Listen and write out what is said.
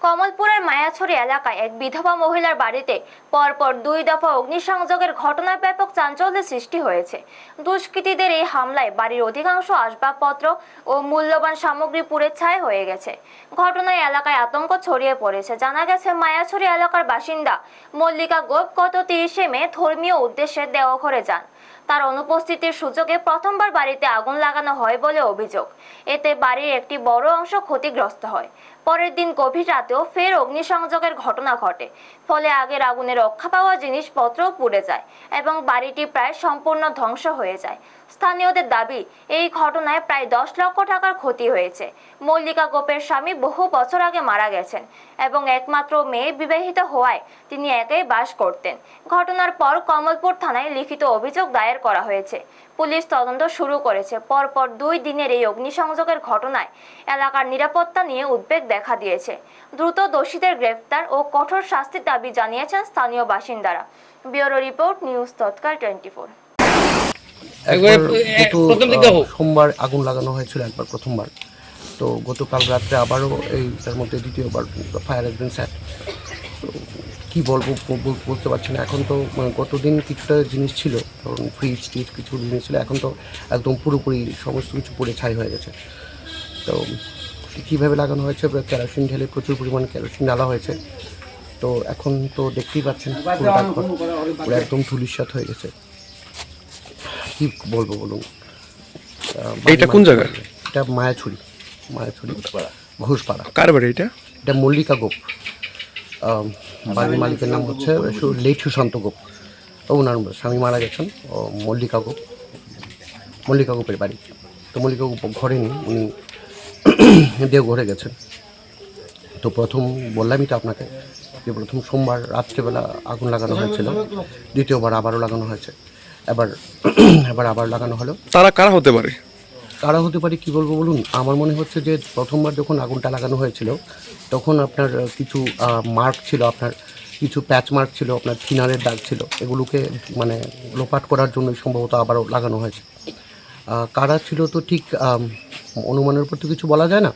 কমলপুরের মায়াছড়ি এলাকায় এক বিধবা মহিলার বাড়িতে পরপর 2 দফা অগ্নিসংযোগের ঘটনায় ব্যাপক চাঞ্চল্যের সৃষ্টি হয়েছে। দুষ্কৃতীদের এই হামলায় বাড়ির অধিকাংশ আসবাবপত্র ও মূল্যবান সামগ্রী পুড়ে ছাই হয়ে গেছে। ঘটনায় এলাকায় আতঙ্ক ছড়িয়ে পড়েছে। জানা গেছে, মায়াছড়ি এলাকার বাসিন্দা মল্লিকা গোপ গত 30 মে ধর্মীয় উদ্দেশ্যে দেওঘরে যান। তার অনুপস্থিতির সুযোগে প্রথমবার বাড়িতে আগুন লাগানো হয় বলে অভিযোগ। এতে বাড়ির একটি বড় অংশ ক্ষতিগ্রস্ত হয়। পরের দিন গভীর রাতেও ফের অগ্নিসংযোগের ঘটনা ঘটে। ফলে আগের আগুনে রক্ষা পাওয়া জিনিসপত্রও পুড়ে যায় এবং বাড়িটি প্রায় সম্পূর্ণ ধ্বংস হয়ে যায়। স্থানীয়দের দাবি, এই ঘটনায় প্রায় 10 লক্ষ টাকার ক্ষতি হয়েছে। মল্লিকা গোপের স্বামী বহু বছর আগে মারা গেছেন এবং একমাত্র মেয়ে বিবাহিত হওয়ায় তিনি একাই বাস করতেন। ঘটনার পর কমলপুর থানায় লিখিত অভিযোগ দায়ের করা হয়েছে। পুলিশ তদন্ত শুরু করেছে। পরপর 2 দিনের এই অগ্নিসংযোগের ঘটনায় এলাকার নিরাপত্তা নিয়ে উদ্বেগ দেখা দিয়েছে। দ্রুত দোষীদের গ্রেফতার ও কঠোর শাস্তির দাবি জানিয়েছেন স্থানীয় বাসিন্দারা। ব্যুরো রিপোর্ট, নিউজ তৎকাল 24। সোমবার আগুন লাগানো হয়েছিল একবার, প্রথমবার। তো গতকাল রাত্রে আবারও তার মধ্যে দ্বিতীয়বার ফায়ার হ্যাজ বিন সেট। তো কী বলবো বলতে পারছি না। এখন তো গতদিন কিছুটা জিনিস ছিল, ধরুন ফ্রিজ টিজ কিছু জিনিস ছিল, এখন তো একদম পুরোপুরি সমস্ত কিছু পুড়ে ছাই হয়ে গেছে। তো কীভাবে লাগানো হয়েছে, কেরোসিন ঢেলে প্রচুর পরিমাণ কেরোসিন ঢালা হয়েছে। তো এখন তো দেখতেই পাচ্ছেন পুরো একদম ধূলিসাৎ হয়ে গেছে। কি বলবো বলুন। এইটা কোন জায়গা? এটা মায়াছড়ি ঘোষপাড়া। কার বাড়ি এটা? এটা মল্লিকা গোপ। বাড়ির মালিকের নাম হচ্ছে লেট সুশান্ত গোপ। ওনার স্বামী মারা গেছেন। মল্লিকা গোপের বাড়ি। তো মল্লিকা গোপ ঘরে নেই, উনি দেওঘরে গেছেন। তো প্রথম বললামই তো আপনাকে যে প্রথম সোমবার রাত্রেবেলা আগুন লাগানো হয়েছিল, দ্বিতীয়বার আবারও লাগানো হয়েছে, এবার আবার লাগানো হলো। তারা কারা হতে পারে? কারা হতে পারে কী বলবো বলুন। আমার মনে হচ্ছে যে প্রথমবার যখন আগুনটা লাগানো হয়েছিল তখন আপনার কিছু মার্ক ছিল, আপনার কিছু প্যাচ মার্ক ছিল, আপনার থিনারের দাগ ছিল, এগুলোকে মানে লোপাট করার জন্য সম্ভবত আবারও লাগানো হয়েছে। কারা ছিল তো ঠিক অনুমানের উপর তো কিছু বলা যায় না।